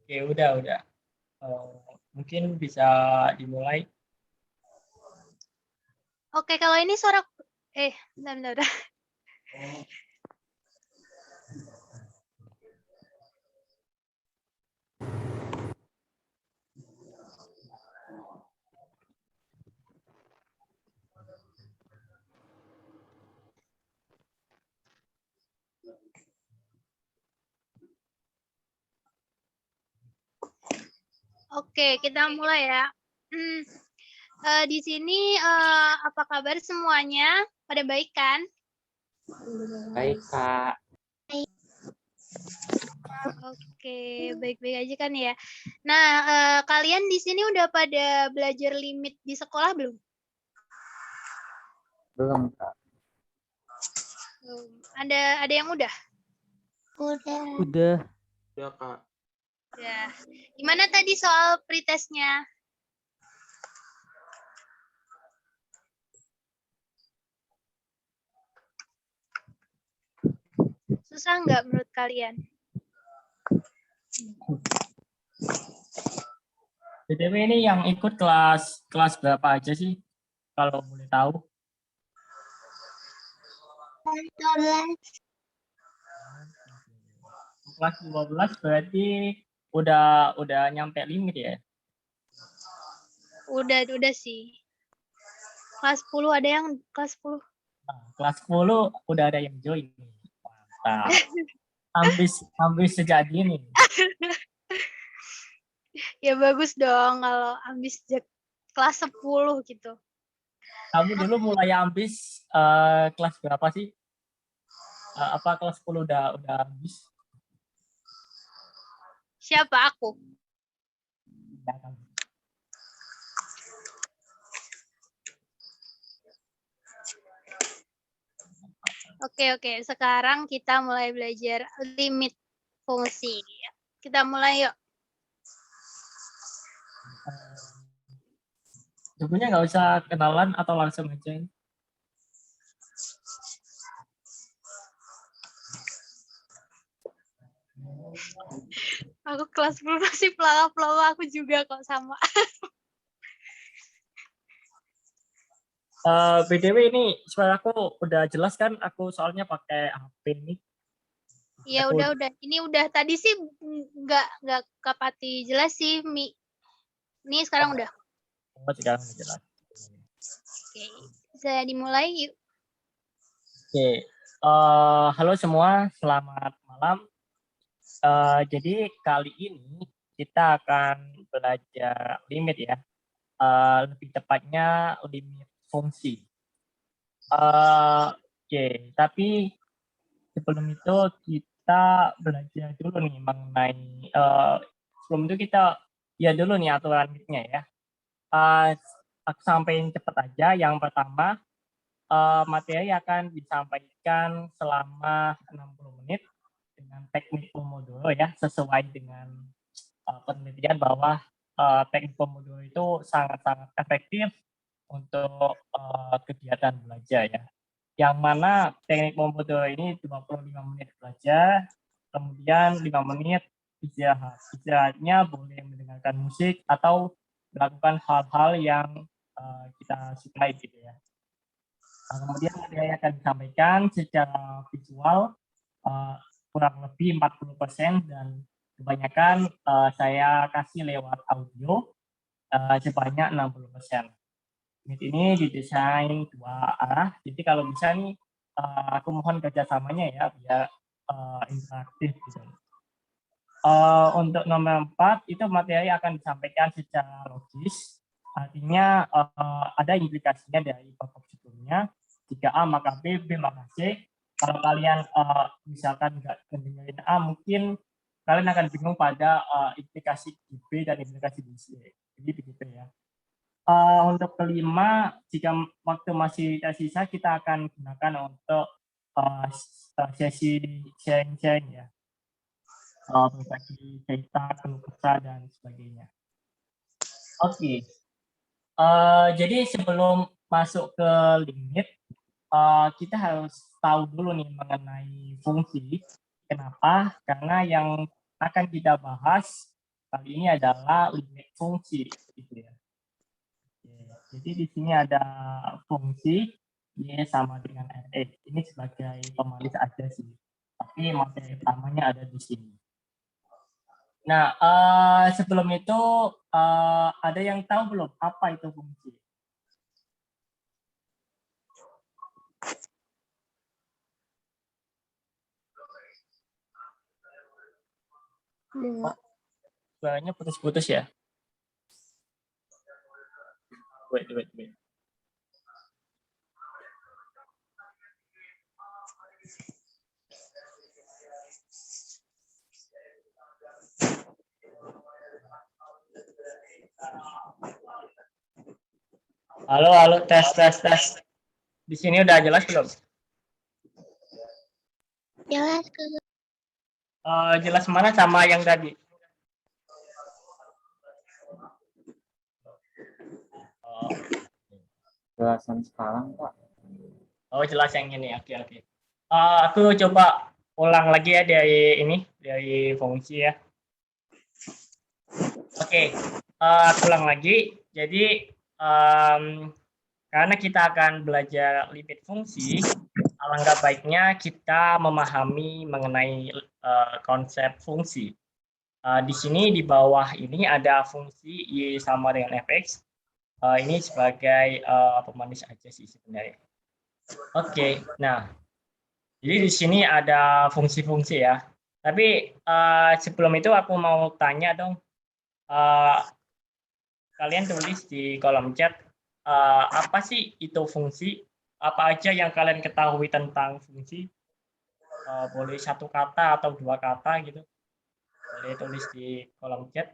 Oke, udah. Mungkin bisa dimulai. Oke, kalau ini suara bentar. Oke, kita mulai ya. Di sini apa kabar semuanya? Pada baik kan? Baik, Kak. Oke, baik-baik aja kan ya. Nah, kalian di sini udah pada belajar limit di sekolah belum? Belum, Kak. Belum. Ada yang udah? Udah, Kak. Ya. Gimana tadi soal pretestnya? Susah nggak menurut kalian? BTW ini yang ikut kelas berapa aja sih? Kalau boleh tahu. Kelas 12 berarti udah nyampe limit ya? Udah sih. Kelas 10 ada yang kelas 10. Nah, kelas 10 udah ada yang join. Mantap. Ambis sejak dini. Ya bagus dong kalau habis kelas 10 gitu. Kamu dulu mulai ambis kelas berapa sih? Apa kelas 10 udah ambis? Siapa aku? Ya, kan? Oke. Sekarang kita mulai belajar limit fungsi. Kita mulai yuk. Sebenarnya nggak usah kenalan atau langsung aja. Aku kelas 10 masih pelawak-pelawak, aku juga kok sama. BTW ini suara aku udah jelas kan? Aku soalnya pakai HP nih. Ya udah. Ini udah tadi sih nggak kapati jelas sih, Mi. Ini sekarang udah. Oh, sekarang udah jelas. Oke, bisa dimulai yuk. Oke, halo semua, selamat malam. Jadi kali ini kita akan belajar limit ya. Lebih tepatnya limit fungsi. Oke, tapi sebelum itu kita belajar dulu nih mengenai sebelum itu kita dulu nih aturan limitnya ya. Aku sampaikan cepat aja. Yang pertama, materi akan disampaikan selama 60 menit dengan teknik Pomodoro ya, sesuai dengan penelitian bahwa teknik Pomodoro itu sangat-sangat efektif untuk kegiatan belajar ya. Yang mana teknik Pomodoro ini 25 menit belajar, kemudian 5 menit istirahat. Istirahatnya boleh mendengarkan musik atau melakukan hal-hal yang kita sukai gitu ya. Kemudian materi akan disampaikan secara visual kurang lebih 40% dan kebanyakan saya kasih lewat audio sebanyak 60%. Unit ini didesain dua arah, jadi kalau bisa nih aku mohon kerjasamanya ya biar interaktif gitu. Untuk nomor 4 itu materi akan disampaikan secara logis, artinya ada implikasinya dari pokok sebelumnya. Jika A maka B maka C. Kalau kalian misalkan nggak mendengarin A, mungkin kalian akan bingung pada implikasi di B dan implikasi di C. Jadi begitu ya. Untuk kelima, jika waktu masih tersisa, kita akan gunakan untuk sesi sharing-sharing ya. Berbagi cerita, keluh kesah, dan sebagainya. Oke. Jadi sebelum masuk ke limit, kita harus tahu dulu nih mengenai fungsi. Kenapa? Karena yang akan kita bahas kali ini adalah limit fungsi, gitu ya. Oke, jadi di sini ada fungsi y sama dengan fx. Ini sebagai pemanis aja sih, tapi materi utamanya ada di sini. Nah, sebelum itu ada yang tahu belum apa itu fungsi? Enggak. Suaranya putus-putus ya? Wait. Halo, tes. Di sini udah jelas belum? Jelas. Jelas mana sama yang tadi? Jelasan sekarang, Pak. Oh, jelas yang ini. Oke. Aku coba ulang lagi ya dari fungsi ya. Oke, aku ulang lagi. Jadi karena kita akan belajar limit fungsi, alangkah baiknya kita memahami mengenai konsep fungsi. Di sini di bawah ini ada fungsi y sama dengan fx. Ini sebagai pemanis aja sih sebenarnya. Oke, nah jadi di sini ada fungsi-fungsi ya. Tapi sebelum itu aku mau tanya dong, kalian tulis di kolom chat apa sih itu fungsi? Apa aja yang kalian ketahui tentang fungsi? Boleh satu kata atau dua kata gitu. Boleh tulis di kolom chat.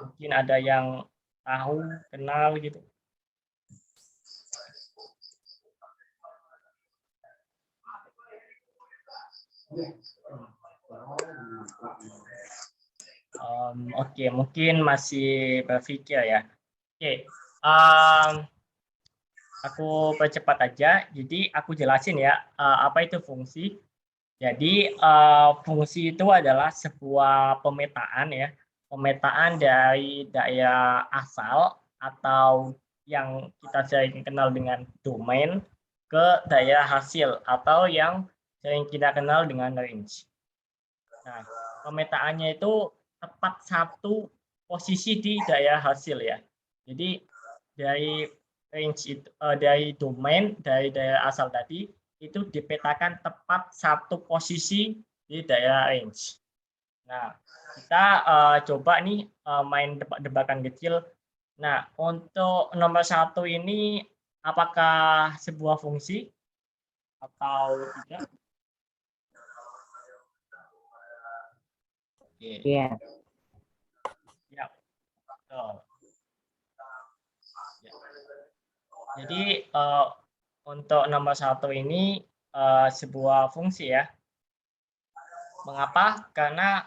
Mungkin ada yang tahu, kenal gitu. Oke, mungkin masih berpikir ya. Oke, aku percepat aja. Jadi aku jelasin ya apa itu fungsi. Jadi fungsi itu adalah sebuah pemetaan ya, pemetaan dari daerah asal atau yang kita sering kenal dengan domain ke daerah hasil atau yang sering kita kenal dengan range. Nah, pemetaannya itu tepat satu posisi di daerah hasil ya. Jadi dari range itu dari domain dari daerah asal tadi itu dipetakan tepat satu posisi di daerah range. Nah, kita coba nih main tebak-tebakan kecil. Nah, untuk nomor 1 ini apakah sebuah fungsi atau tidak? Oke. Iya. Ya, betul. Ya. Jadi untuk nomor 1 ini sebuah fungsi ya. Mengapa? Karena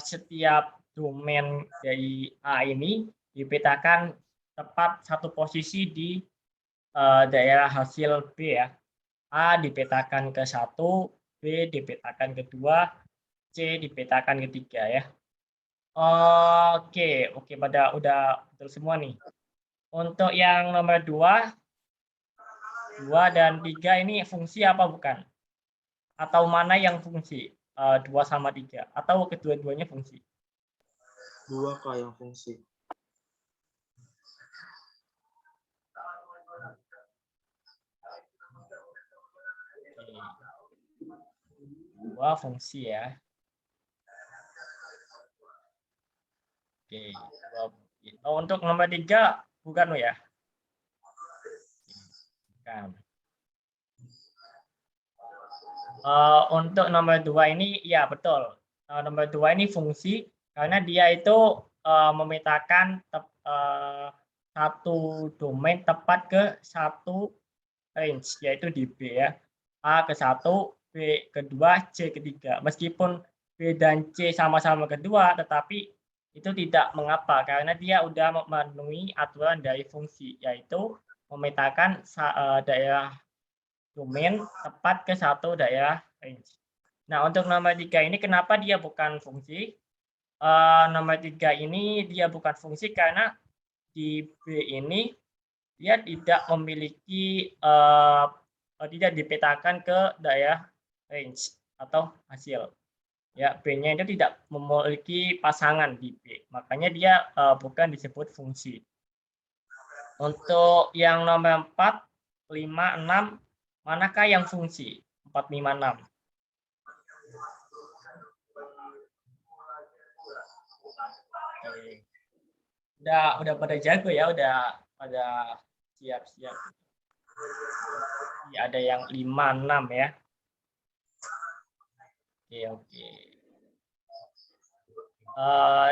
setiap domain dari A ini dipetakan tepat satu posisi di daerah hasil B ya. A dipetakan ke 1, B dipetakan ke 2, C dipetakan ke 3 ya. Oke, pada udah betul semua nih. Untuk yang nomor 2 dan 3 ini fungsi apa bukan? Atau mana yang fungsi? 2 sama 3 atau kedua-duanya fungsi? 2 Kak yang fungsi. Oke. 2 fungsi ya. Oke, 2 fungsi. Oh, untuk nomor 3 bukan ya? Bukan. Untuk nomor 2 ini ya betul. Nomor 2 ini fungsi karena dia itu memetakan satu domain tepat ke satu range yaitu di B ya. A ke 1, B ke 2, C ke 3. Meskipun B dan C sama-sama kedua tetapi itu tidak mengapa karena dia sudah memenuhi aturan dari fungsi yaitu memetakan daerah domain tepat ke satu daerah range. Nah, untuk nomor 3 ini kenapa dia bukan fungsi? Nomor 3 ini dia bukan fungsi karena di B ini dia tidak memiliki tidak dipetakan ke daerah range atau hasil. Ya, B-nya itu tidak memiliki pasangan di B. Makanya dia bukan disebut fungsi. Untuk yang nomor 4, 5, 6, manakah yang fungsi? 4, 5, 6. Oke. Udah pada jago ya, udah pada siap-siap. Ada yang 5, 6 ya. Oke.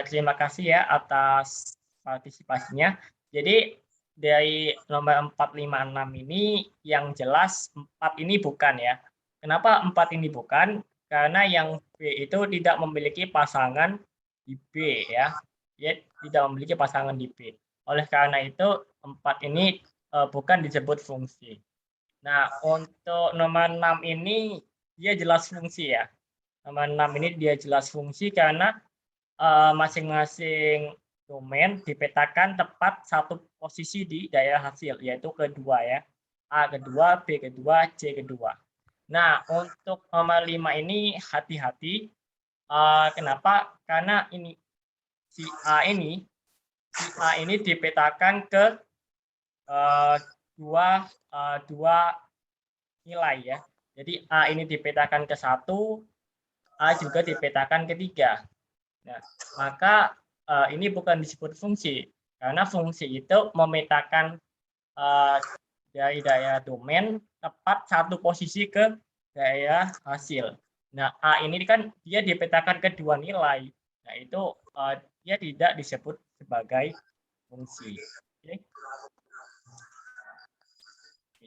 Terima kasih ya atas partisipasinya. Jadi dari nomor 4, 5, 6 ini yang jelas 4 ini bukan ya. Kenapa 4 ini bukan? Karena yang B itu tidak memiliki pasangan di B ya. Dia tidak memiliki pasangan di B. Oleh karena itu 4 ini bukan disebut fungsi. Nah, untuk nomor 6 ini dia jelas fungsi ya. Nomor 6 ini dia jelas fungsi karena masing-masing domain dipetakan tepat satu posisi di daerah hasil, yaitu kedua ya. A kedua, B kedua, C kedua. Nah, untuk nomor 5 ini hati-hati. Kenapa? Karena ini si A ini dipetakan ke dua nilai ya. Jadi A ini dipetakan ke 1, A juga dipetakan ke 3. Nah, maka ini bukan disebut fungsi, karena fungsi itu memetakan dari daerah domain tepat satu posisi ke daerah hasil. Nah, A ini kan dia dipetakan ke 2 nilai. Nah, itu dia tidak disebut sebagai fungsi. Oke.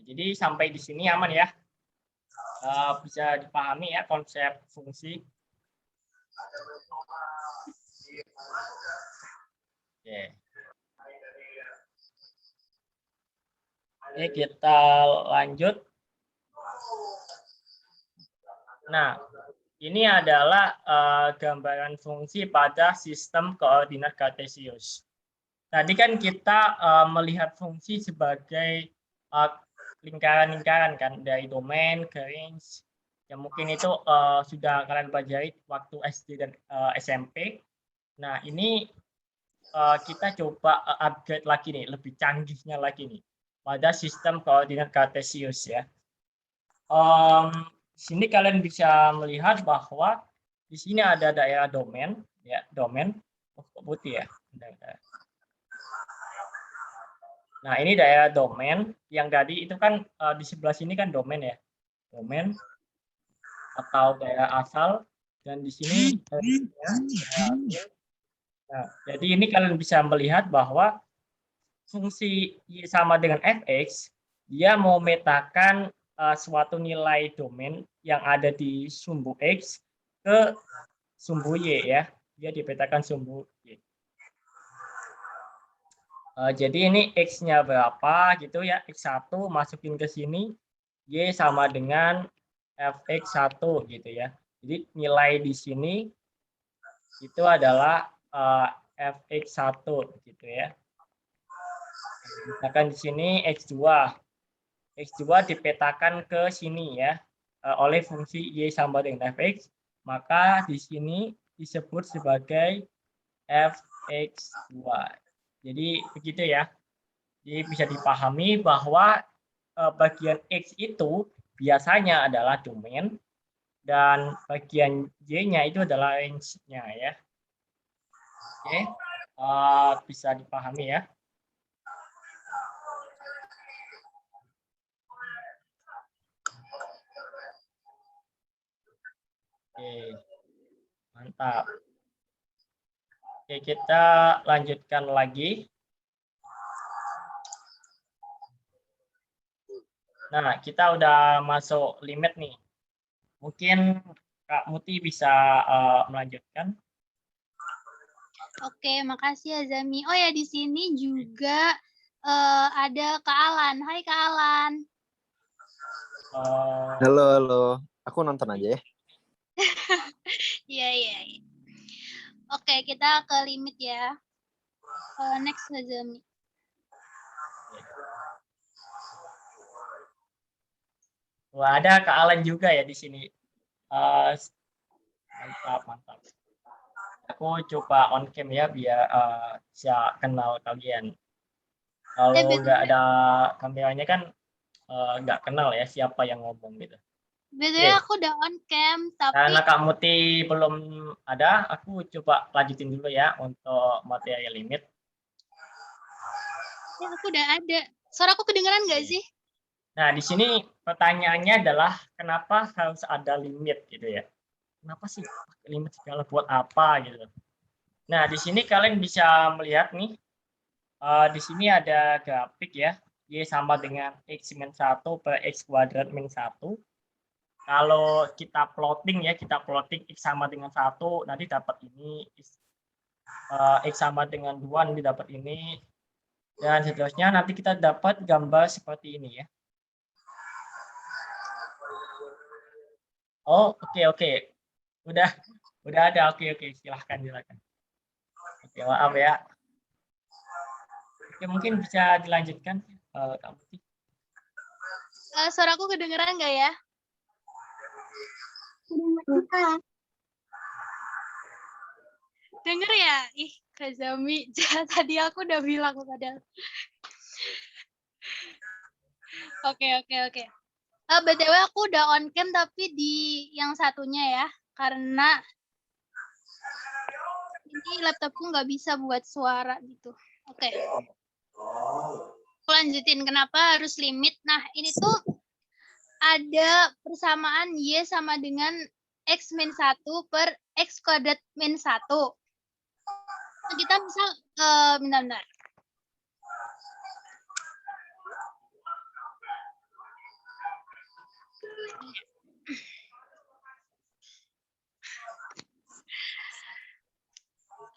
Jadi sampai di sini aman ya. Bisa dipahami ya konsep fungsi. Oke. Oke, kita lanjut. Nah, ini adalah gambaran fungsi pada sistem koordinat kartesius. Tadi kan kita melihat fungsi sebagai lingkaran-lingkaran kan, dari domain ke range. Ya mungkin itu sudah kalian pelajari waktu SD dan SMP. Nah, ini kita coba upgrade lagi nih, lebih canggihnya lagi nih pada sistem koordinat kartesius ya. Di sini kalian bisa melihat bahwa di sini ada daerah domain ya, domain putih ya. Nah, ini daerah domain yang tadi itu kan di sebelah sini kan domain ya. Domain atau daerah asal, dan di sini nah, jadi ini kalian bisa melihat bahwa fungsi Y sama dengan fx, dia mau memetakan suatu nilai domain yang ada di sumbu X ke sumbu Y ya. Dia dipetakan sumbu Y. Jadi ini X-nya berapa gitu ya. X1 masukin ke sini, Y sama dengan fx1 gitu ya. Jadi nilai di sini itu adalah fx1 gitu ya. Misalkan di sini X2. X2 dipetakan ke sini ya oleh fungsi Y sama dengan fx, maka di sini disebut sebagai fx2. Jadi begitu ya. Jadi bisa dipahami bahwa bagian X itu biasanya adalah domain dan bagian Y-nya itu adalah range-nya ya. Oke, bisa dipahami ya. Oke, mantap. Oke, kita lanjutkan lagi. Nah, kita udah masuk limit nih. Mungkin Kak Muti bisa melanjutkan. Oke, makasih ya Zami. Oh ya, di sini juga ada Kak Alan. Hai Kak Alan. Halo, halo. Aku nonton aja ya. Iya, iya, iya. Oke, kita ke limit ya. Next Hazami. Wah, ada Kak Alan juga ya di sini. Eh, mantap, mantap. Aku coba on cam ya biar bisa kenal kalian. Kalau nggak BTW, ada kameranya kan nggak kenal ya siapa yang ngomong gitu. BTW Oke, aku udah on cam, tapi karena Kak Muti belum ada, aku coba lanjutin dulu ya untuk materi limit. aku udah ada. Suara aku kedengeran nggak Oke. sih? Nah, di sini pertanyaannya adalah kenapa harus ada limit gitu ya? Kenapa sih limit segala buat apa gitu? Nah, di sini kalian bisa melihat nih, di sini ada grafik ya, Y sama dengan X min 1 per X kuadrat min 1. Kalau kita plotting ya, kita plotting X sama dengan 1, nanti dapat ini, X sama dengan 2, nanti dapat ini, dan seterusnya nanti kita dapat gambar seperti ini ya. Oh, oke, oke. Udah ada, oke, oke, silahkan, silahkan. Oke, maaf ya. Oke, mungkin bisa dilanjutkan, Kak Muti. Suara aku kedengeran nggak ya? Denger ya? Ih, Kazami. Tadi aku udah bilang padahal. Oke, oke, oke. BTW aku udah on cam tapi di yang satunya ya. Karena ini laptopku nggak bisa buat suara gitu. Oke. Aku lanjutin kenapa harus limit. Nah, ini tuh ada persamaan Y sama dengan X min 1 per X kuadrat min 1. Nah, kita misal, bentar.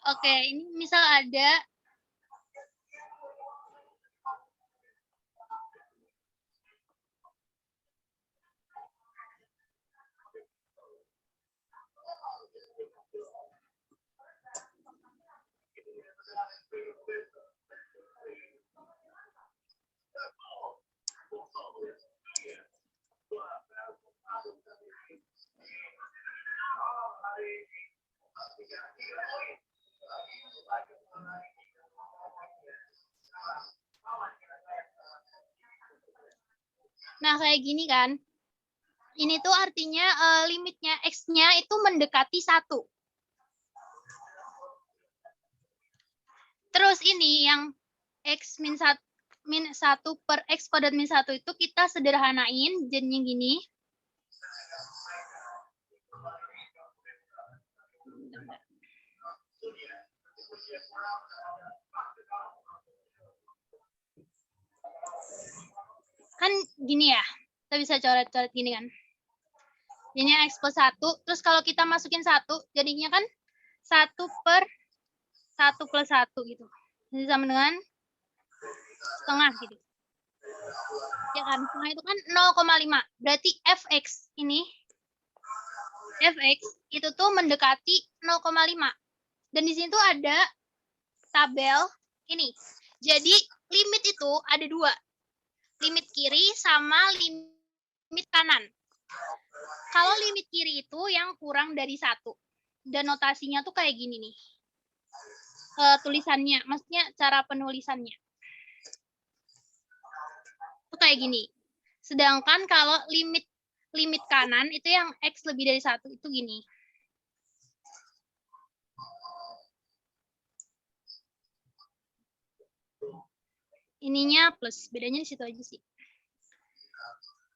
Oke, ini misal ada nah kayak gini kan. Ini tuh artinya limitnya X-nya itu mendekati 1. Terus ini yang X min 1 per X kuadrat min 1 itu kita sederhanain jadinya gini. Kan gini ya, kita bisa coret-coret gini kan. Jadinya X plus 1, terus kalau kita masukin 1, jadinya kan 1 per 1 plus 1 gitu. Jadi sama dengan setengah gitu. Ya kan, setengah itu kan 0,5. Berarti Fx ini, Fx itu tuh mendekati 0,5. Dan di sini tuh ada tabel ini. Jadi limit itu ada 2. Limit kiri sama limit kanan. Kalau limit kiri itu yang kurang dari 1. Dan notasinya tuh kayak gini nih. Tulisannya, maksudnya cara penulisannya. Itu kayak gini. Sedangkan kalau limit kanan itu yang X lebih dari 1 itu gini. Ininya plus, bedanya di situ aja sih.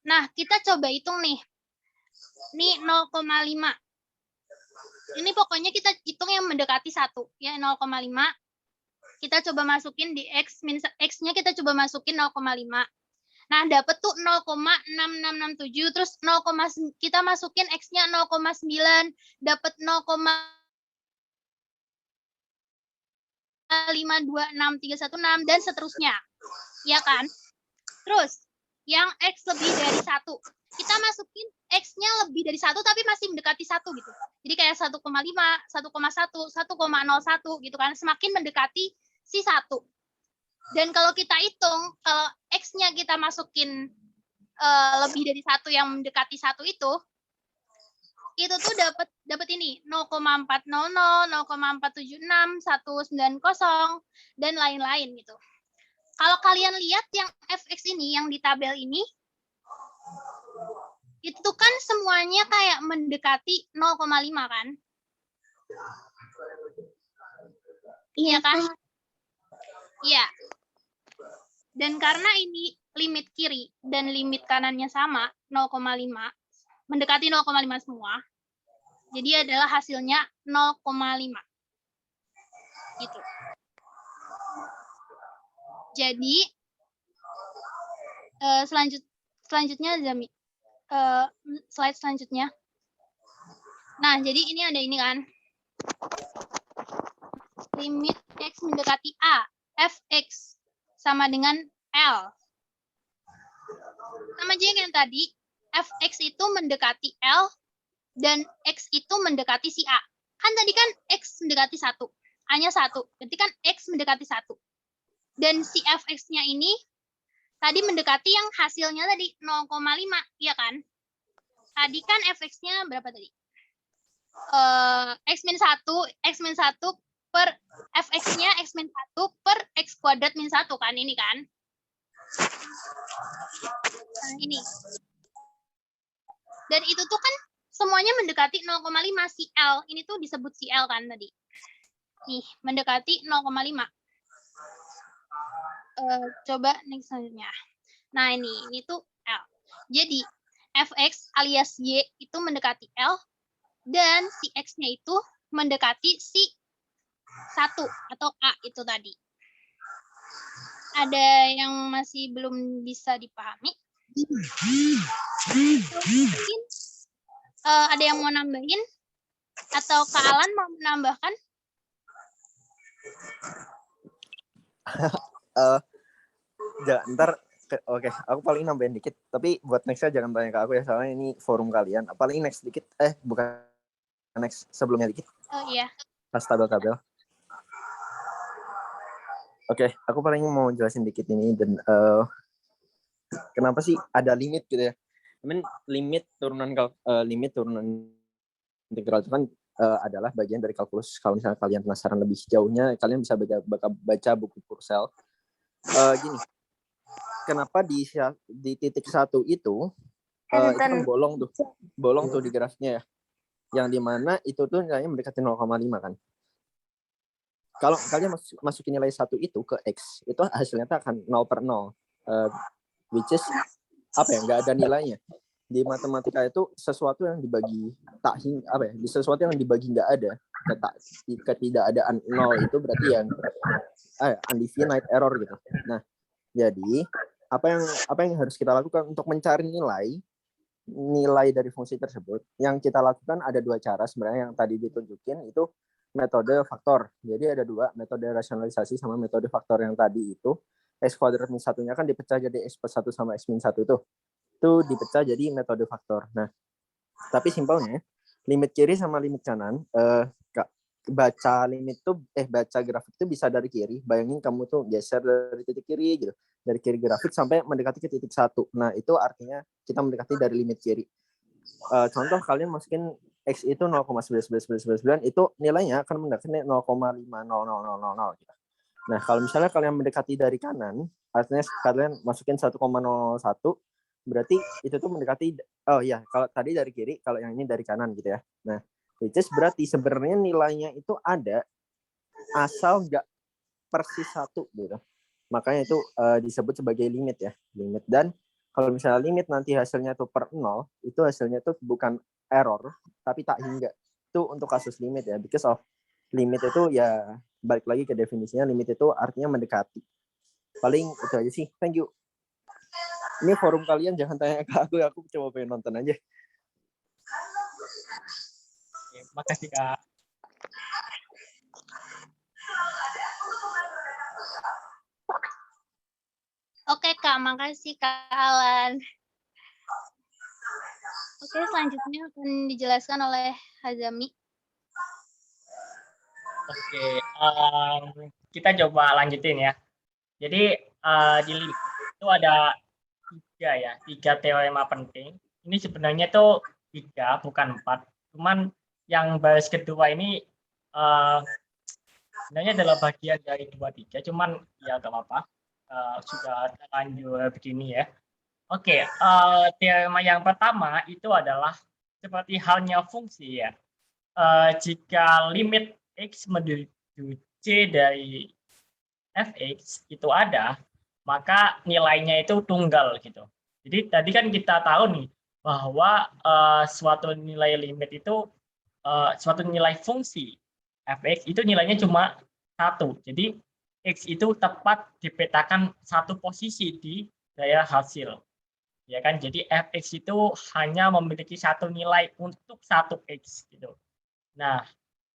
Nah, kita coba hitung nih. Ini 0,5. Ini pokoknya kita hitung yang mendekati 1. Ya, 0,5. Kita coba masukin di X-nya kita coba masukin 0,5. Nah, dapat tuh 0,6667. Terus kita masukin X-nya 0,9. Dapat 0,526316 dan seterusnya. Ya kan? Terus, yang X lebih dari 1. kita masukin X-nya lebih dari 1 tapi masih mendekati 1 gitu. Jadi kayak 1,5, 1,1, 1,01 gitu kan. Semakin mendekati si 1. Dan kalau kita hitung, kalau X-nya kita masukin lebih dari 1 yang mendekati 1 itu tuh dapat ini 0,400, 0,476, 190 dan lain-lain gitu. Kalau kalian lihat yang fx ini yang di tabel ini itu kan semuanya kayak mendekati 0,5 kan? Iya kan? Iya. Dan karena ini limit kiri dan limit kanannya sama 0,5 mendekati 0,5 semua. Jadi adalah hasilnya 0,5. Gitu. Jadi selanjutnya Zami. Slide selanjutnya. Nah, jadi ini ada ini kan. Limit X mendekati A. Fx sama dengan L. Sama aja yang tadi. Fx itu mendekati L dan X itu mendekati si A. Kan tadi kan X mendekati 1. A-nya 1. Berarti kan X mendekati 1. Dan si Fx-nya ini tadi mendekati yang hasilnya tadi 0,5. Iya kan? Tadi kan Fx-nya berapa tadi? X-1 per Fx-nya X-1 per X kuadrat min 1 kan? Ini kan? Nah, ini. Dan itu tuh kan semuanya mendekati 0,5 si L. Ini tuh disebut si L kan tadi. Nih, mendekati 0,5. Coba next selanjutnya. Nah, ini tuh L. Jadi, Fx alias Y itu mendekati L, dan si X-nya itu mendekati si 1 atau A itu tadi. Ada yang masih belum bisa dipahami? Mungkin ada yang mau nambahin? Atau Kak Alan mau menambahkan? Ntar oke, aku paling nambahin dikit. Tapi buat nextnya jangan tanya ke aku ya, soalnya ini forum kalian. Paling next dikit. Bukan next, sebelumnya dikit. Oh iya. Pas tabel-tabel. Oke, aku paling mau jelasin dikit ini dan kenapa sih ada limit gitu ya? Limit turunan integral itu kan adalah bagian dari kalkulus. Kalau misalnya kalian penasaran lebih jauhnya, kalian bisa baca buku Purcell. Gini, kenapa di titik 1 itu kan bolong tuh di grafiknya ya, yang dimana itu tuh nilainya mendekati 0,5 kan. Kalau kalian masukin nilai 1 itu ke X, itu hasilnya tuh akan 0/0, which is apa ya, nggak ada nilainya. Di matematika itu sesuatu yang dibagi sesuatu yang dibagi nggak ada, ketidakadaan 0 itu berarti yang undefinite error gitu. Nah, jadi apa yang harus kita lakukan untuk mencari nilai dari fungsi tersebut? Yang kita lakukan ada 2 cara sebenarnya yang tadi ditunjukin, itu metode faktor. Jadi ada 2, metode rasionalisasi sama metode faktor. Yang tadi itu X kuadrat min 1-nya kan dipecah jadi X plus 1 sama X min 1 itu dipecah jadi metode faktor. Nah, tapi simpelnya limit kiri sama limit kanan, baca grafik itu bisa dari kiri. Bayangin kamu tuh geser dari titik kiri gitu, dari kiri grafik sampai mendekati ke titik 1. Nah, itu artinya kita mendekati dari limit kiri. Contoh kalian masukin X itu 0,1199, itu nilainya akan mendekati 0,50000 gitu. Nah, kalau misalnya kalian mendekati dari kanan, artinya kalian masukin 1,01, berarti itu tuh mendekati, kalau tadi dari kiri, kalau yang ini dari kanan gitu ya. Nah, which is berarti sebenarnya nilainya itu ada, asal nggak persis 1 gitu. Makanya itu disebut sebagai limit ya, limit. Dan kalau misalnya limit nanti hasilnya tuh per 0, itu hasilnya tuh bukan error, tapi tak hingga. Itu untuk kasus limit ya, because of limit itu ya, balik lagi ke definisinya, limit itu artinya mendekati. Paling itu aja sih, thank you. Ini forum kalian, jangan tanya ke aku coba pengen nonton aja. Oke, makasih Kak. Oke Kak, makasih Kak Alan. Oke, selanjutnya akan dijelaskan oleh Hazami. Oke, kita coba lanjutin ya. Jadi di limit itu ada tiga teorema penting. Ini sebenarnya tuh 3 bukan 4. Cuman yang baris kedua ini sebenarnya adalah bagian dari 2, 3. Cuman ya nggak apa-apa. Sudah terlanjur begini ya. Oke, teorema yang pertama itu adalah seperti halnya fungsi ya. Jika limit x menuju c dari fx itu ada, maka nilainya itu tunggal gitu. Jadi tadi kan kita tahu nih bahwa suatu nilai limit itu suatu nilai fungsi fx itu nilainya cuma 1. Jadi x itu tepat dipetakan satu posisi di daerah hasil. Ya kan? Jadi fx itu hanya memiliki satu nilai untuk satu x gitu. Nah,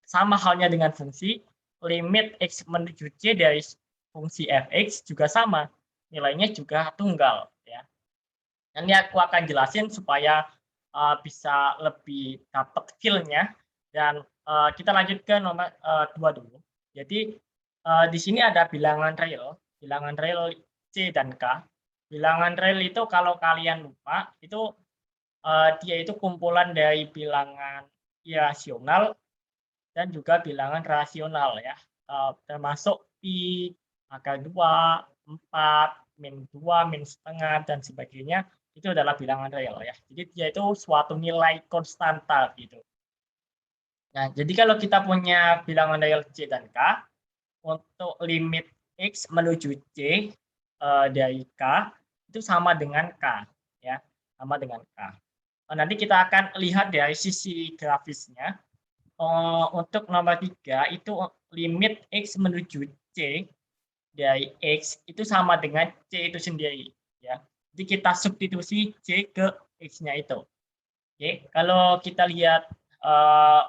sama halnya dengan fungsi, limit x menuju c dari fungsi fx juga sama, nilainya juga tunggal ya. Nanti aku akan jelasin supaya bisa lebih dapat feel-nya, dan kita lanjut ke nomor 2 dulu. Jadi di sini ada bilangan real c dan k. Bilangan real itu kalau kalian lupa itu dia itu kumpulan dari bilangan irasional dan juga bilangan rasional ya, termasuk pi, akar 2, 4, min 2, min setengah, dan sebagainya, itu adalah bilangan real ya. Jadi dia itu suatu nilai konstanta gitu. Nah, jadi kalau kita punya bilangan real c dan k, untuk limit x menuju c dari k, itu sama dengan k ya, sama dengan k. Nanti kita akan lihat dari sisi grafisnya. Untuk nomor 3 itu limit x menuju c dari x itu sama dengan c itu sendiri ya. Jadi kita substitusi c ke x-nya itu. Oke, kalau kita lihat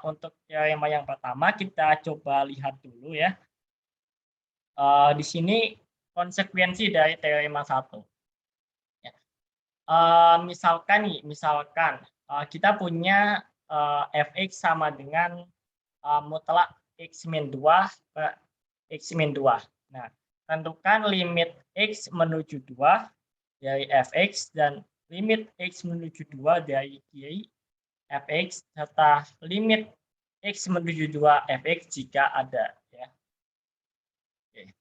untuk teorema yang pertama, kita coba lihat dulu ya. Di sini konsekuensi dari teorema 1. Ya. Misalkan kita punya fx sama dengan mutlak x min 2 per x min 2. Nah, tentukan limit x menuju 2 dari fx dan limit x menuju 2 dari kiri fx serta limit x menuju 2 fx jika ada ya. Oke.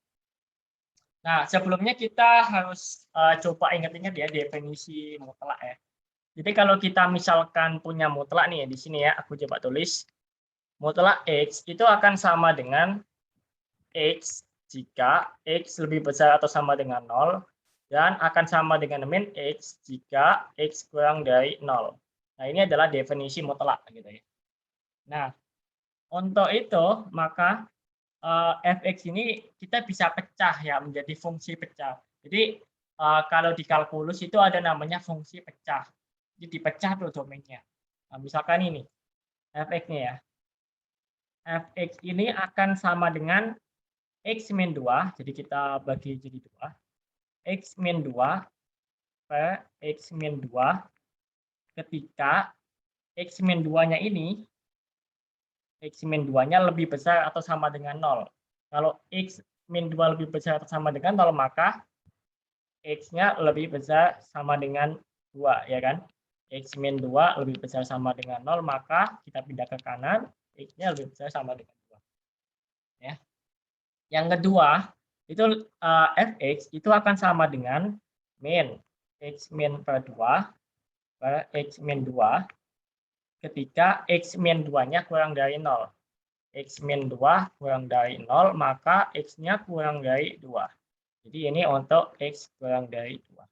Nah, sebelumnya kita harus coba ingat-ingat ya definisi mutlak ya. Jadi kalau kita misalkan punya mutlak nih di sini ya, aku coba tulis. Mutlak x itu akan sama dengan x jika x lebih besar atau sama dengan 0, dan akan sama dengan min x jika x kurang dari 0. Nah, ini adalah definisi mutlak gitu ya. Nah, untuk itu maka fx ini kita bisa pecah ya menjadi fungsi pecah. Jadi kalau di kalkulus itu ada namanya fungsi pecah. Jadi dipecah tuh domainnya. Nah, misalkan ini fx-nya ya. Fx ini akan sama dengan x min 2, jadi kita bagi jadi 2. X min 2 per x min 2 ketika x min 2-nya ini, x min 2-nya lebih besar atau sama dengan 0. Kalau x min 2 lebih besar atau sama dengan 0, maka x-nya lebih besar sama dengan 2, ya kan? X min 2 lebih besar sama dengan 0, maka kita pindah ke kanan, x-nya lebih besar sama dengan 2. Ya. Yang kedua, itu fx itu akan sama dengan min x min per 2 per x min 2 ketika x min 2-nya kurang dari 0. X min 2 kurang dari 0, maka x-nya kurang dari 2. Jadi ini untuk x kurang dari 2.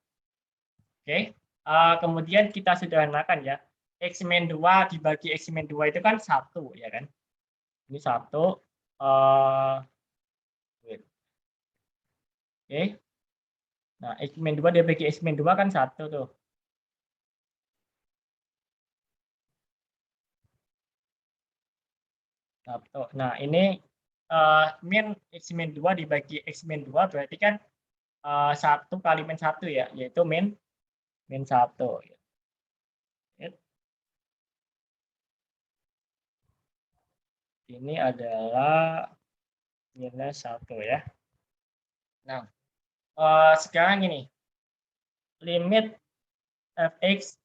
Oke, kemudian kita sederhanakan ya. X min 2 dibagi x min 2 itu kan 1 ya kan. Ini 1. Oke. Nah, x min 2 dibagi x min 2 kan 1 tuh. Nah, ini min x min 2 dibagi x min 2 berarti kan 1 kali min 1 ya, yaitu min 1. Ini adalah minus 1 ya. Nah, sekarang ini limit fx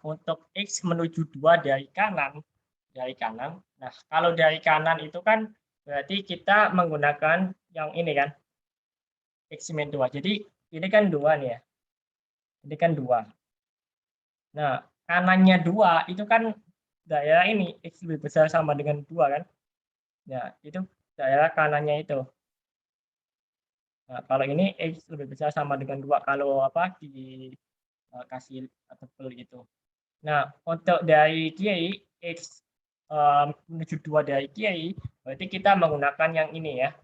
untuk x menuju 2 dari kanan. Nah, kalau dari kanan itu kan berarti kita menggunakan yang ini kan, x min 2. Jadi ini kan 2 nih ya. Ini kan 2. Nah, kanannya 2 itu kan daerah ini, x lebih besar sama dengan 2 kan. Nah, itu daerah kanannya itu. Nah, kalau ini x lebih besar sama dengan 2 kalau apa dikasih tebel gitu. Nah, untuk dari kiri x menuju 2 dari kiri, berarti kita menggunakan yang ini ya.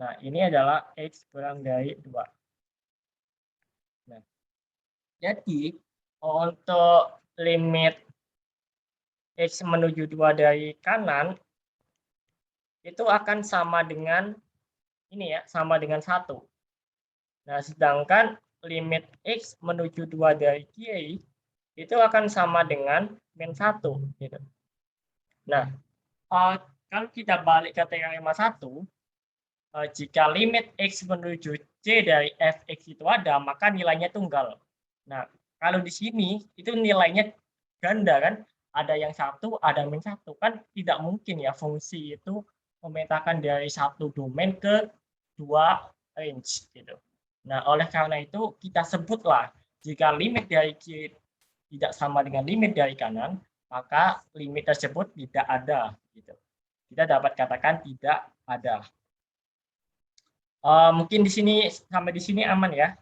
Nah, ini adalah x kurang dari 2. Nah, jadi untuk limit x menuju 2 dari kanan itu akan sama dengan ini ya, sama dengan 1. Nah, sedangkan limit x menuju 2 dari kiri itu akan sama dengan min 1 gitu. Nah, kalau kita balik ke teorema 1, jika limit x menuju c dari fx itu ada, maka nilainya tunggal. Nah, kalau di sini itu nilainya ganda kan, ada yang 1, ada min 1, kan tidak mungkin ya fungsi itu memetakan dari satu domain ke 2 range gitu. Nah, oleh karena itu kita sebutlah jika limit dari kiri tidak sama dengan limit dari kanan, maka limit tersebut tidak ada gitu. Kita dapat katakan tidak ada. Mungkin di sini sampai di sini aman ya.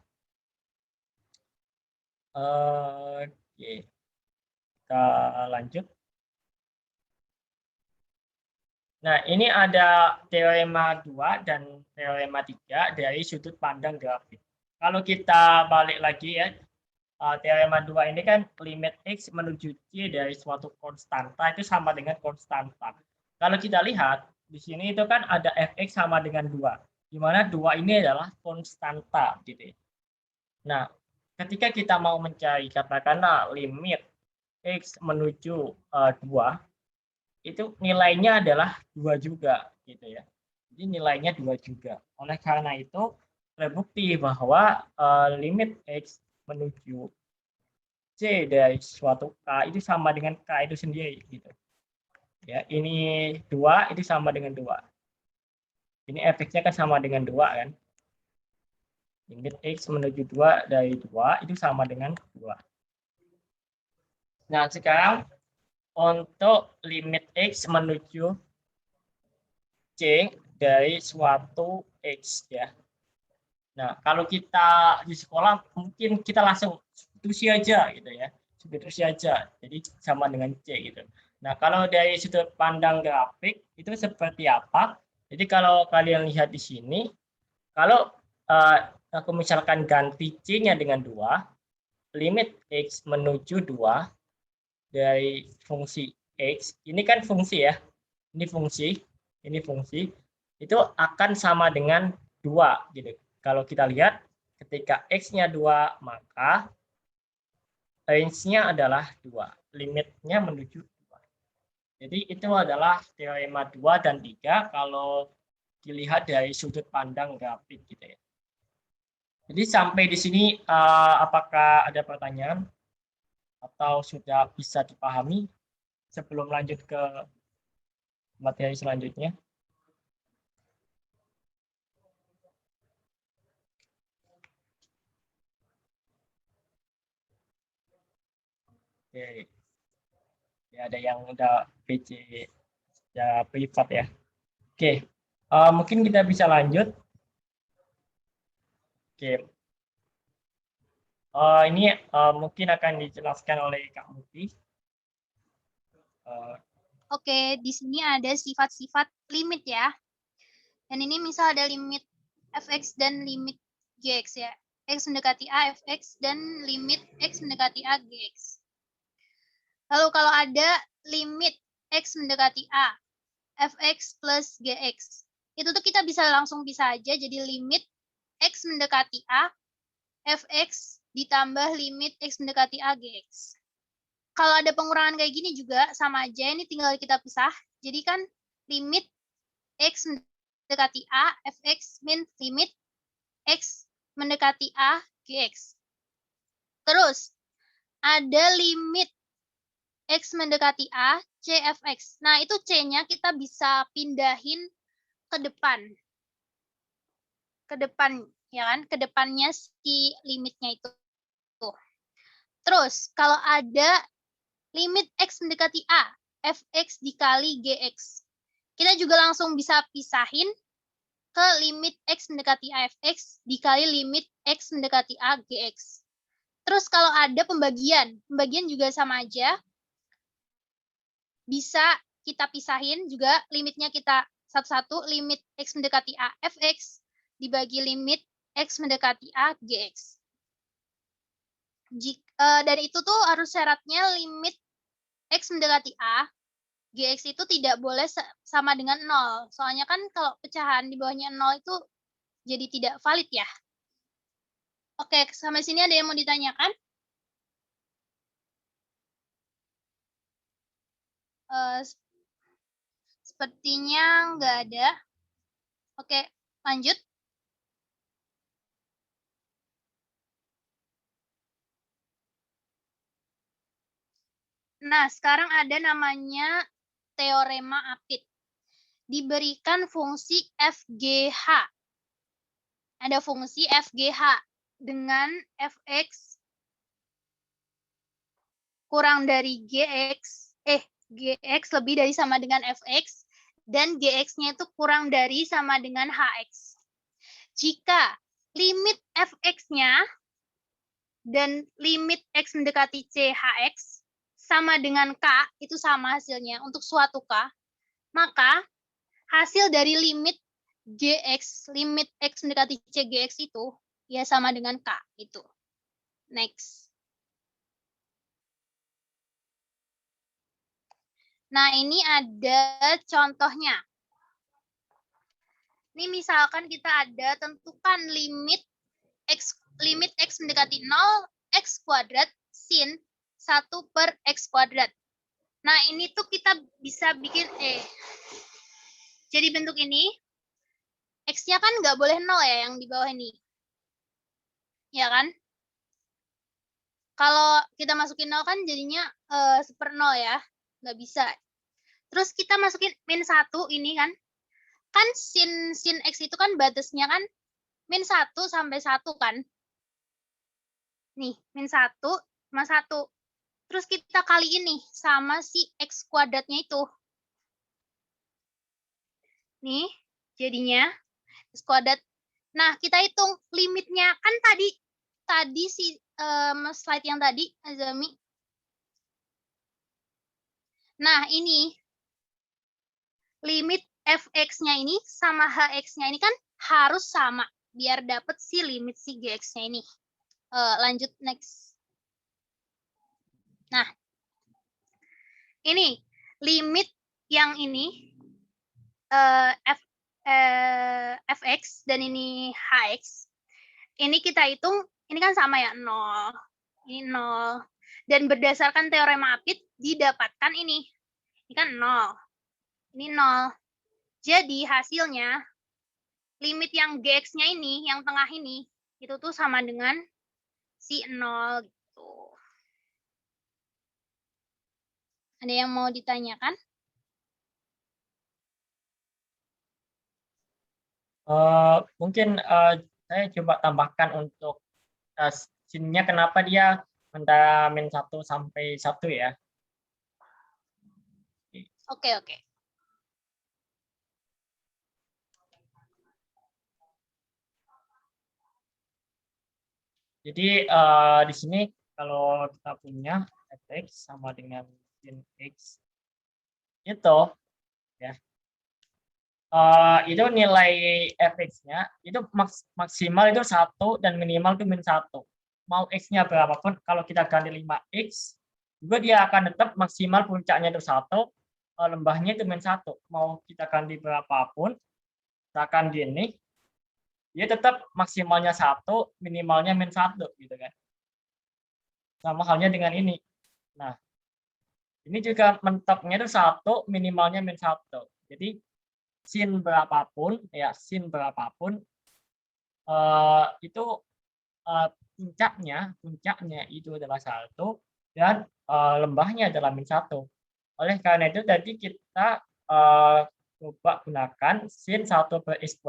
Oke. Kita lanjut. Nah, ini ada teorema 2 dan teorema 3 dari sudut pandang grafik. Kalau kita balik lagi ya, teorema 2 ini kan limit x menuju c dari suatu konstanta itu sama dengan konstanta. Kalau kita lihat di sini itu kan ada fx sama dengan 2, di mana 2 ini adalah konstanta gitu ya. Nah, ketika kita mau mencari katakanlah limit x menuju 2, itu nilainya adalah 2 juga gitu ya. Jadi nilainya 2 juga. Oleh karena itu terbukti bahwa limit x menuju c dari suatu k itu sama dengan k itu sendiri gitu. Ya, ini 2 itu sama dengan 2. Ini fx-nya kan sama dengan 2 kan. Limit x menuju 2 dari 2 itu sama dengan 2. Nah, sekarang untuk limit x menuju c dari suatu x ya. Nah, kalau kita di sekolah mungkin kita langsung substitusi aja gitu ya. Substitusi aja. Jadi sama dengan c gitu. Nah, kalau dari sudut pandang grafik itu seperti apa? Jadi kalau kalian lihat di sini, kalau aku misalkan ganti c-nya dengan 2, limit x menuju 2 dari fungsi x, ini kan fungsi ya. Ini fungsi, itu akan sama dengan 2 gitu. Kalau kita lihat ketika x-nya 2, maka range-nya adalah 2. Limitnya menuju 2. Jadi itu adalah teorema 2 dan 3 kalau dilihat dari sudut pandang grafik gitu ya. Jadi sampai di sini apakah ada pertanyaan atau sudah bisa dipahami sebelum lanjut ke materi selanjutnya? Oke. Ya, ada yang udah PC ya privat ya. Oke, mungkin kita bisa lanjut. Oke, ini mungkin akan dijelaskan oleh Kak Muti. Oke, di sini ada sifat-sifat limit ya. Dan ini misal ada limit fx dan limit gx ya. X mendekati a fx dan limit x mendekati a gx. Lalu kalau ada limit x mendekati a fx plus gx, itu tuh kita bisa langsung bisa aja jadi limit x mendekati a fx ditambah limit x mendekati a gx. Kalau ada pengurangan kayak gini juga sama aja, ini tinggal kita pisah. Jadi kan limit X mendekati A, fx min limit X mendekati A, gx. Terus, ada limit X mendekati A, C fx. Nah, itu C-nya kita bisa pindahin ke depan. Ke depan, ya kan? Ke depannya si limitnya itu. Terus, kalau ada limit X mendekati A, fx dikali gx. Kita juga langsung bisa pisahin ke limit X mendekati A, fx dikali limit X mendekati A, gx. Terus kalau ada pembagian juga sama aja. Bisa kita pisahin juga limitnya kita satu-satu, limit X mendekati A, fx dibagi limit X mendekati A, gx. Dan itu tuh harus syaratnya limit X mendekati A, gx itu tidak boleh sama dengan 0. Soalnya kan kalau pecahan di bawahnya 0 itu jadi tidak valid ya. Oke, sampai sini ada yang mau ditanyakan? Sepertinya nggak ada. Oke, lanjut. Nah, sekarang ada namanya teorema Apit. Diberikan fungsi FGH. Ada fungsi FGH dengan fx kurang dari gx, gx lebih dari sama dengan fx, dan gx-nya itu kurang dari sama dengan hx. Jika limit fx-nya dan limit x mendekati c hx sama dengan k, itu sama hasilnya untuk suatu k, maka hasil dari limit gx, limit x mendekati c gx itu ya sama dengan k itu. Next. Nah, ini ada contohnya. Ini misalkan kita ada tentukan limit x mendekati 0, x kuadrat sin 1 per x kuadrat. Nah, ini tuh kita bisa bikin jadi bentuk ini, x-nya kan nggak boleh 0 ya yang di bawah ini. Ya kan? Kalau kita masukin 0 kan jadinya 1/0 ya. Nggak bisa. Terus kita masukin min 1 ini kan. Kan sin x itu kan batasnya kan min 1 sampai 1 kan. Nih, min 1 sama 1. Terus kita kali ini sama si x kuadratnya itu. Nih, jadinya x kuadrat. Nah, kita hitung limitnya kan tadi si slide yang tadi, Azami. Nah, ini limit fx-nya ini sama hx-nya ini kan harus sama biar dapat si limit si gx-nya ini. Lanjut next. Nah, ini limit yang ini fx dan ini hx. Ini kita hitung, ini kan sama ya, 0. Ini 0. Dan berdasarkan teorema Apit didapatkan ini. Ini kan 0. Ini 0. Jadi hasilnya limit yang gx-nya ini, yang tengah ini, itu tuh sama dengan si 0 gitu. Ada yang mau ditanyakan? Mungkin saya coba tambahkan untuk sin-nya kenapa dia antara min 1 sampai 1 ya. Oke. Jadi di sini kalau kita punya fx sama dengan sin x itu ya. Itu nilai fx-nya itu maksimal itu 1 dan minimal itu min 1. Mau x-nya berapapun, kalau kita ganti 5x, juga dia akan tetap maksimal puncaknya itu 1, lembahnya itu min 1. Mau kita ganti berapapun, misalkan gini, dia tetap maksimalnya 1, minimalnya min 1 gitu kan. Sama halnya dengan ini. Nah, ini juga mentoknya itu 1, minimalnya min 1. Jadi sin berapapun itu puncaknya itu adalah 1 dan lembahnya adalah -1. Oleh karena itu tadi kita coba gunakan sin 1/x²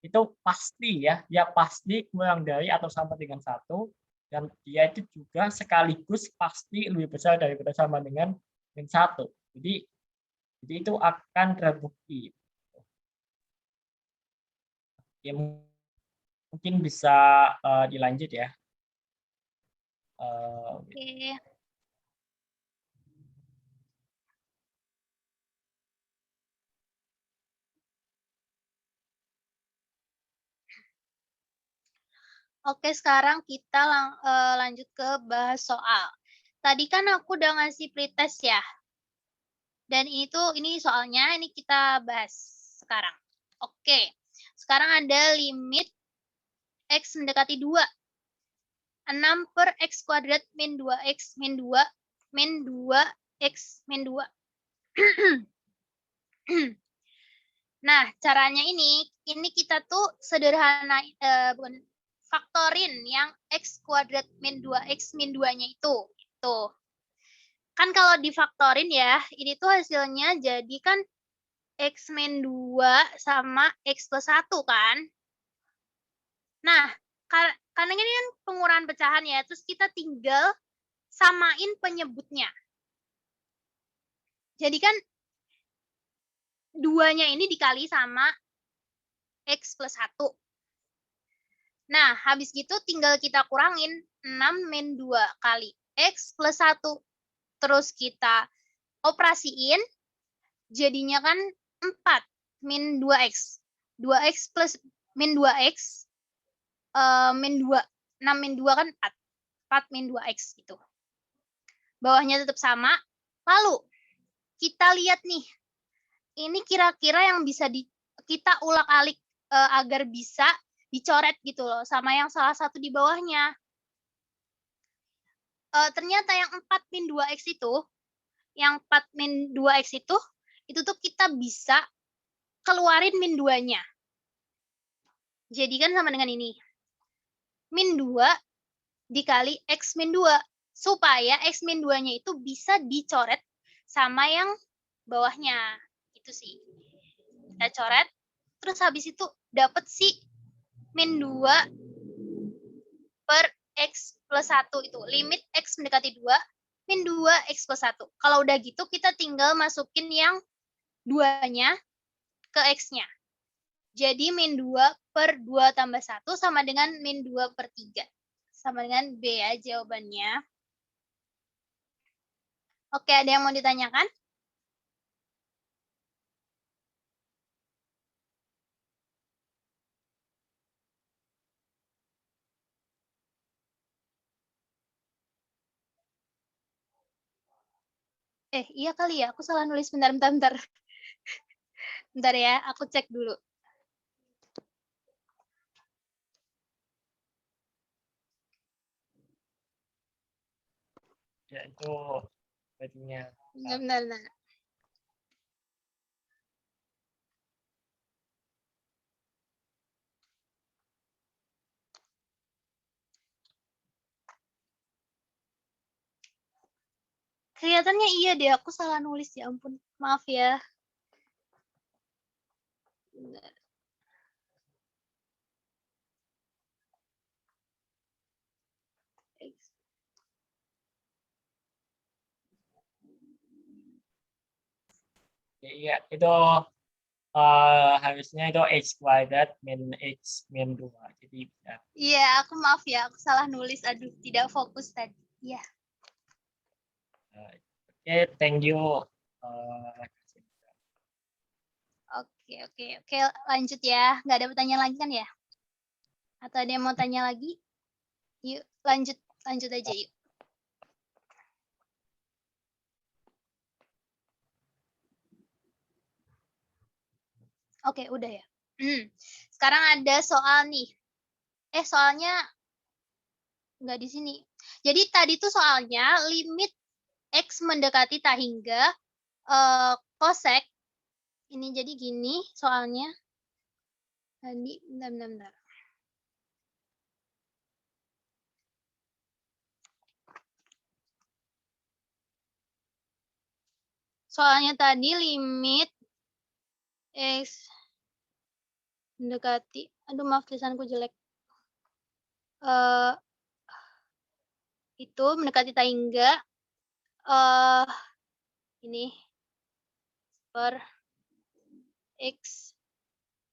itu pasti ya, dia pasti kurang dari atau sama dengan 1 dan dia itu juga sekaligus pasti lebih besar daripada sama dengan -1. Jadi itu akan terbukti. Oke, mungkin bisa dilanjut ya. Oke. Oke, sekarang kita lanjut ke bahas soal. Tadi kan aku udah ngasih pretest ya. Dan ini soalnya, ini kita bahas sekarang. Oke, sekarang ada limit X mendekati 2. 6/x² min 2x min 2 min 2x min 2. Nah, caranya ini kita tuh sederhana, bukan faktorin yang x² min 2x min 2-nya itu. Tuh. Kan kalau difaktorin ya, ini tuh hasilnya jadi kan x min 2 sama x plus 1 kan. Nah, karena ini kan pengurahan pecahan ya, terus kita tinggal samain penyebutnya. Jadi kan 2-nya ini dikali sama x plus 1. Nah, habis gitu tinggal kita kurangin 6 min 2 kali x plus 1. Terus kita operasiin, jadinya kan 4 min 2x. 2x plus min 2x, min 2. 6 min 2 kan 4. 4 min 2x gitu. Bawahnya tetap sama. Lalu, kita lihat nih. Ini kira-kira yang bisa kita ulak-alik agar bisa dicoret gitu loh, sama yang salah satu di bawahnya. Ternyata yang 4 min 2x itu, yang 4 min 2x itu tuh kita bisa keluarin min 2-nya. Jadi kan sama dengan ini. Min 2 dikali x min 2. Supaya x min 2-nya itu bisa dicoret sama yang bawahnya. Itu sih. Kita coret. Terus habis itu dapat si min 2 per x plus 1 itu. Limit x mendekati 2, min 2 x plus 1. Kalau udah gitu, kita tinggal masukin yang 2-nya ke x-nya. Jadi min 2 per 2 tambah 1 sama dengan min 2 per 3. Sama dengan B ya jawabannya. Oke, ada yang mau ditanyakan? Iya kali ya, aku salah nulis. Bentar. Bentar ya, aku cek dulu. Ya, itu tadinya. Bentar. Kelihatannya iya deh, aku salah nulis, ya ampun. Maaf ya. Bentar. Iya, itu harusnya itu x² min x min 2. Jadi ya. Iya, aku maaf ya, aku salah nulis. Aduh, tidak fokus tadi. Iya. Oke, thank you. Oke, lanjut ya. Nggak ada pertanyaan lagi kan ya? Atau ada yang mau tanya lagi? Yuk, lanjut aja yuk. Oke, udah ya. Sekarang ada soal nih. Soalnya nggak di sini. Jadi tadi tuh soalnya limit X mendekati tak hingga cosec Ini jadi gini soalnya. Tadi, bentar. Soalnya tadi limit X mendekati, aduh maaf tulisanku jelek. Itu mendekati tangga ini per X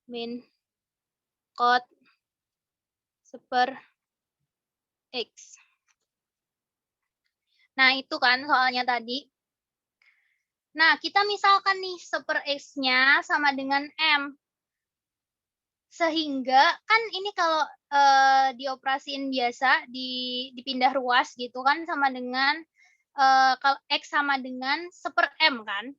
min cot seper X. Nah, itu kan soalnya tadi. Nah, kita misalkan nih seper X-nya sama dengan M. Sehingga kan ini kalau dioperasiin biasa, dipindah ruas gitu kan sama dengan, kalau X sama dengan seper M kan.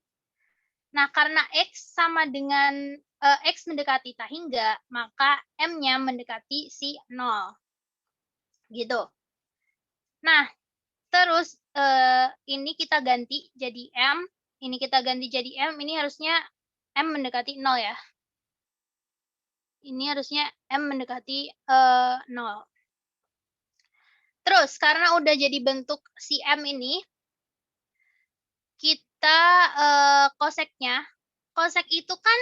Nah, karena X sama dengan, X mendekati tahingga, maka M-nya mendekati si 0. Gitu. Nah, terus ini kita ganti jadi M, ini kita ganti jadi M, ini harusnya M mendekati 0 ya. Ini harusnya M mendekati 0. Terus karena udah jadi bentuk si M ini, kita koseknya, kosek itu kan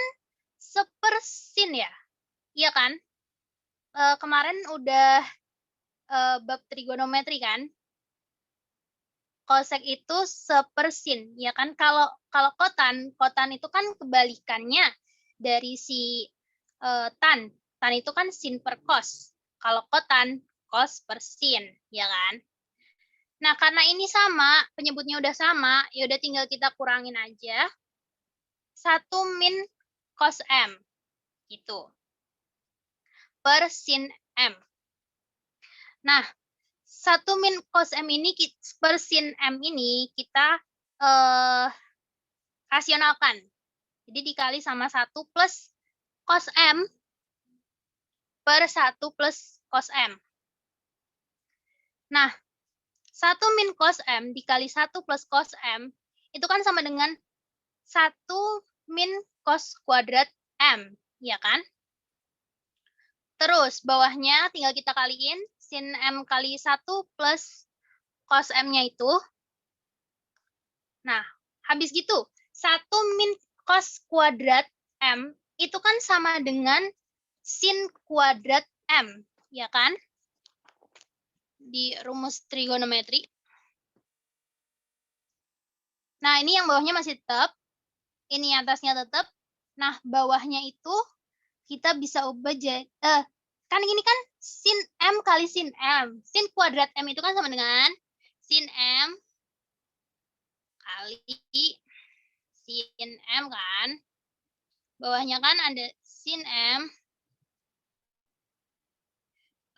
sepersin ya, iya kan? Kemarin udah bab trigonometri kan? Kosek itu sepersin, ya kan? Kalau kotan itu kan kebalikannya dari si tan. Tan itu kan sin per kos. Kalau kotan, kos per sin, ya kan? Nah, karena ini sama, penyebutnya udah sama, ya udah tinggal kita kurangin aja. 1 min cos M, gitu. Per sin M. Nah, 1 min cos M ini, per sin M ini, kita rasionalkan. Jadi dikali sama 1 plus cos M per 1 plus cos M. Nah, 1 min cos M dikali 1 plus cos M, itu kan sama dengan 1 min cos kuadrat M, ya kan? Terus bawahnya tinggal kita kaliin, sin M kali 1 plus cos M-nya itu. Nah, habis gitu, 1 min cos kuadrat M itu kan sama dengan sin kuadrat M, ya kan? Di rumus trigonometri. Nah, ini yang bawahnya masih tetap. Ini atasnya tetap. Nah, bawahnya itu kita bisa ubah jadi, kan ini kan sin M kali sin M. Sin kuadrat M itu kan sama dengan sin M kali sin M kan. Bawahnya kan ada sin M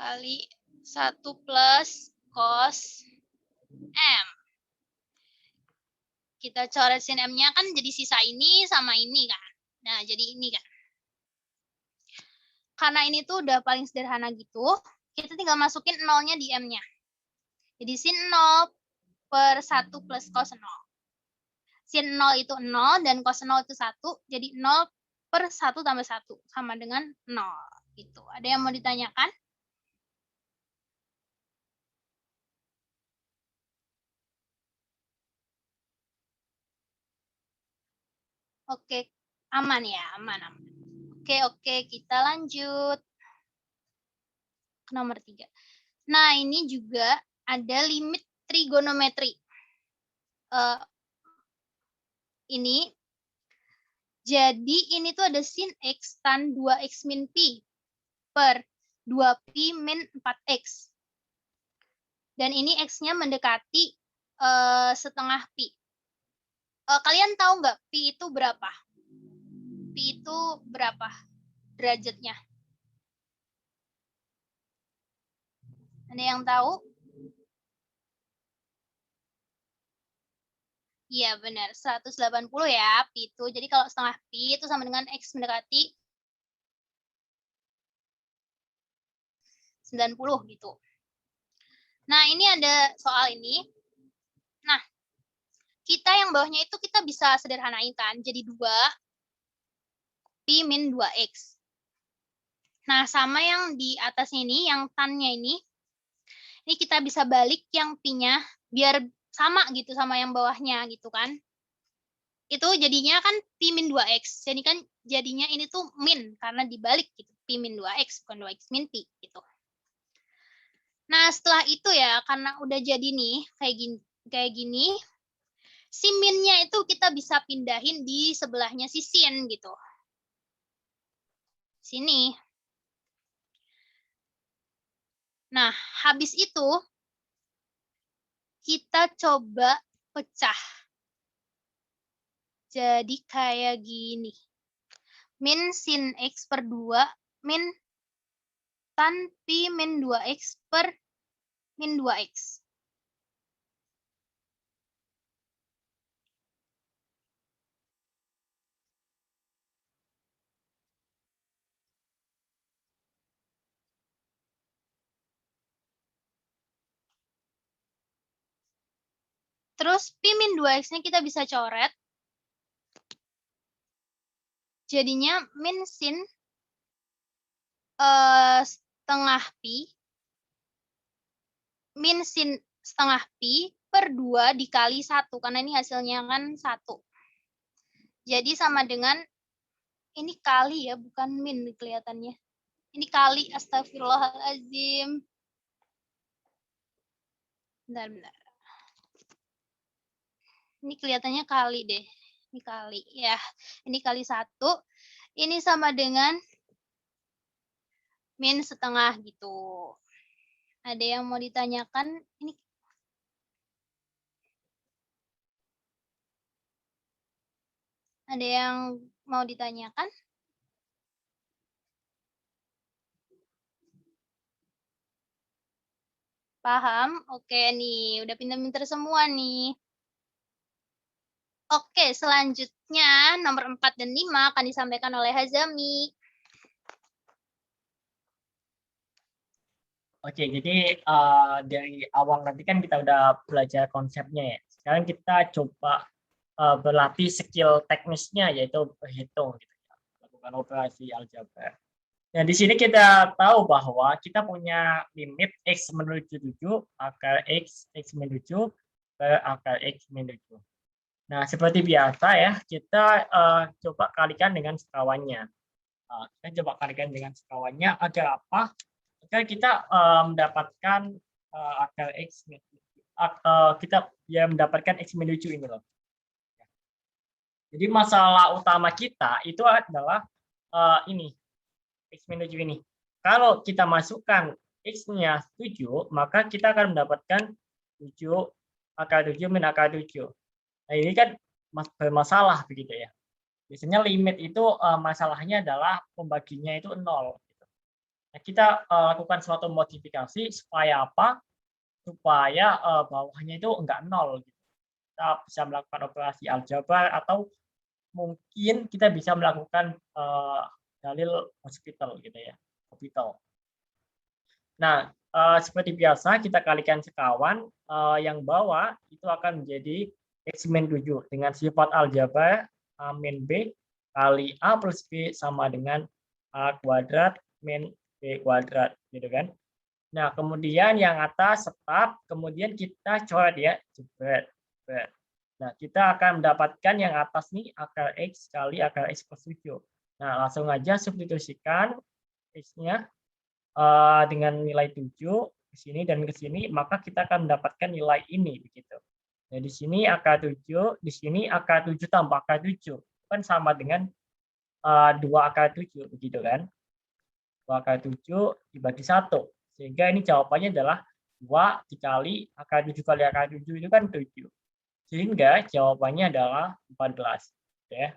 kali 1 plus cos M. Kita coret sin M-nya kan jadi sisa ini sama ini kan. Nah, jadi ini kan. Karena ini tuh udah paling sederhana gitu, kita tinggal masukin 0-nya di M-nya. Jadi sin 0 per 1 plus cos 0. Sin 0 itu 0 dan cos 0 itu 1, jadi 0 per 1 tambah 1 sama dengan 0. Gitu. Ada yang mau ditanyakan? Oke, aman ya, aman. Oke, kita lanjut ke nomor 3. Nah, ini juga ada limit trigonometri. Ini, jadi ini tuh ada sin X tan 2X min Pi per 2Pi min 4X. Dan ini X-nya mendekati setengah Pi. Kalian tahu nggak Pi itu berapa? Pi itu berapa derajatnya? Ada yang tahu? Iya benar, 180 ya Pi itu. Jadi kalau setengah Pi itu sama dengan X mendekati 90 gitu. Nah ini ada soal ini. Nah, kita yang bawahnya itu kita bisa sederhanain kan. Jadi 2 Pi min 2X. Nah, sama yang di atasnya ini, yang tan-nya ini kita bisa balik yang Pi-nya biar sama gitu sama yang bawahnya gitu kan. Itu jadinya kan Pi min 2X. Jadi kan jadinya ini tuh min karena dibalik gitu. Pi min 2X bukan 2X min Pi gitu. Nah, setelah itu ya karena udah jadi nih kayak gini si min-nya itu kita bisa pindahin di sebelahnya si sin gitu. Sini. Nah, habis itu kita coba pecah. Jadi kayak gini. Min sin X per 2 min tan Pi min 2X per min 2X. Terus Pi min 2X-nya kita bisa coret. Jadinya min sin setengah Pi min sin setengah Pi per 2 dikali 1. Karena ini hasilnya kan 1. Jadi sama dengan, ini kali ya, bukan min kelihatannya. Ini kali, astagfirullahaladzim. Bentar. Ini kelihatannya kali deh. Ini kali ya. Ini kali 1. Ini sama dengan min setengah gitu. Ada yang mau ditanyakan? Ini ada yang mau ditanyakan? Paham? Oke nih, udah pinter-pinter semua nih. Oke, selanjutnya nomor 4 dan 5 akan disampaikan oleh Hazami. Oke, jadi dari awal nanti kan kita udah belajar konsepnya ya. Sekarang kita coba berlatih skill teknisnya, yaitu berhitung, gitu ya, melakukan operasi aljabar. Nah, di sini kita tahu bahwa kita punya limit X menuju 7, akar X menuju ke akar X menuju 7. Nah, seperti biasa ya, kita coba kalikan dengan sekawannya. Kita coba kalikan dengan sekawannya agar apa? Agar kita mendapatkan akar X, kita ya mendapatkan X menuju ini loh. Jadi masalah utama kita itu adalah ini, X menuju ini. Kalau kita masukkan X-nya 7, maka kita akan mendapatkan 7 akar 7 min akar 7. Nah, ini kan bermasalah begitu ya. Biasanya limit itu masalahnya adalah pembaginya itu 0. Gitu. Nah, kita lakukan suatu modifikasi supaya apa? Supaya bawahnya itu enggak 0. Gitu. Kita bisa melakukan operasi aljabar atau mungkin kita bisa melakukan dalil hospital gitu ya, hospital. Nah, seperti biasa kita kalikan sekawan, yang bawah itu akan menjadi X min 7 dengan sifat aljabar A min B kali A plus B sama dengan A kuadrat min B kuadrat, gitu kan. Nah, kemudian yang atas tetap, kemudian kita coret ya, jebret. Nah, kita akan mendapatkan yang atas nih akar X kali akar X plus 7. Nah, langsung aja substitusikan X-nya dengan nilai 7 ke sini dan ke sini, maka kita akan mendapatkan nilai ini begitu. Nah, di sini akar 7, di sini akar 7 tambah akar 7 kan sama dengan 2 akar 7 begitu kan. 2 akar 7 dibagi 1. Sehingga ini jawabannya adalah 2 dikali akar 7 kali akar 7 itu kan 7. Sehingga jawabannya adalah 14. Ya.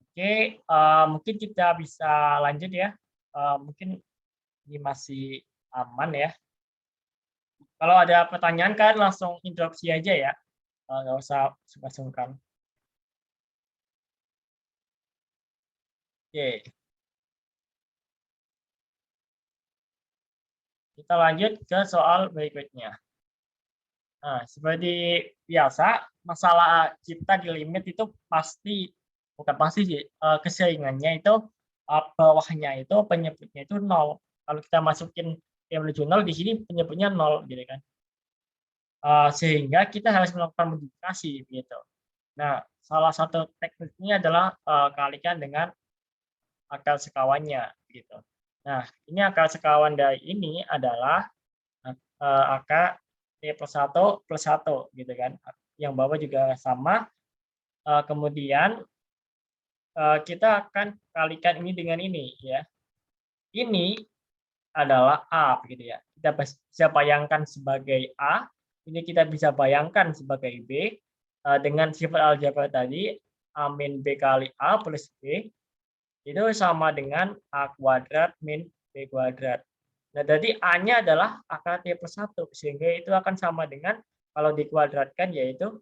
Oke, mungkin kita bisa lanjut ya. Mungkin ini masih aman ya. Kalau ada pertanyaan kan langsung interupsi aja ya. Nggak usah sungkan. Oke. Kita lanjut ke soal berikutnya. Nah, seperti biasa, masalah kita di limit itu pasti bukan pasti sih, keseringannya itu bawahnya itu penyebutnya itu 0. Kalau kita masukin T menuju 0 di sini penyebutnya 0 gitu kan. Sehingga kita harus melakukan modifikasi gitu. Nah, salah satu tekniknya adalah kalikan dengan akar sekawannya gitu. Nah, ini akar sekawan dari ini adalah akar T plus 1 plus 1 gitu kan. Yang bawah juga sama. Kemudian kita akan kalikan ini dengan ini ya. Ini adalah A gitu ya. Kita bisa bayangkan sebagai A, ini kita bisa bayangkan sebagai B dengan sifat aljabar tadi A min B kali A plus B itu sama dengan A kuadrat min B kuadrat. Nah, jadi A-nya adalah akar T plus 1 sehingga itu akan sama dengan kalau dikuadratkan yaitu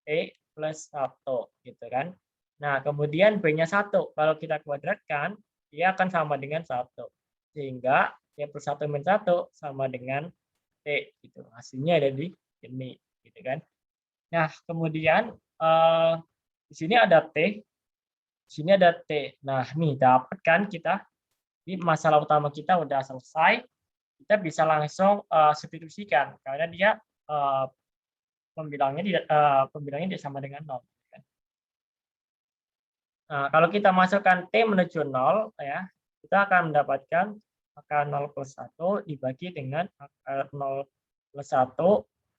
T plus 1 gitu kan. Nah, kemudian B-nya 1. Kalau kita kuadratkan, dia akan sama dengan 1. Sehingga T plus 1 min 1 sama dengan T. Gitu. Hasilnya ada di sini. Gitu kan. Nah, kemudian di sini ada T. Di sini ada T. Nah, nih dapat kan kita. Ini masalah utama kita udah selesai. Kita bisa langsung substitusikan. Karena dia pembilangnya tidak sama dengan 0. Nah, kalau kita masukkan T menuju 0, ya, kita akan mendapatkan akar 0 plus 1 dibagi dengan akar 0 plus 1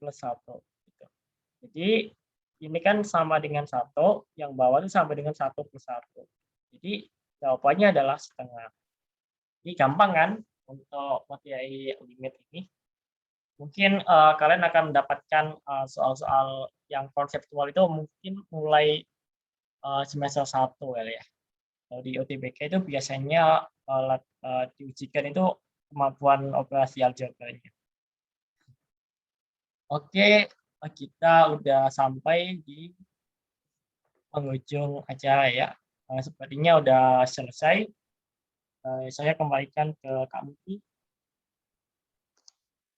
plus 1. Gitu. Jadi, ini kan sama dengan 1, yang bawah itu sama dengan 1 plus 1. Jadi, jawabannya adalah setengah. Ini gampang kan untuk materi limit ini. Mungkin kalian akan mendapatkan soal-soal yang konseptual itu mungkin mulai semester 1 ya. Kalau di UTBK itu biasanya diujikan itu kemampuan operasi aljabarnya. Oke, kita udah sampai di penghujung acara ya. Sepertinya udah selesai. Saya kembalikan ke Kak Muti.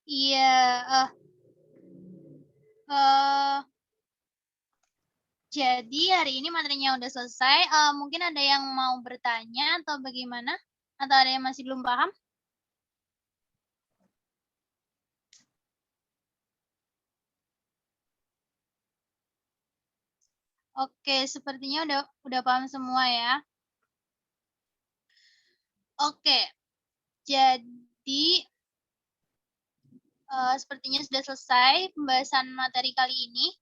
Iya, jadi hari ini materinya udah selesai. Mungkin ada yang mau bertanya atau bagaimana? Atau ada yang masih belum paham? Oke, sepertinya udah paham semua ya. Oke, jadi sepertinya sudah selesai pembahasan materi kali ini.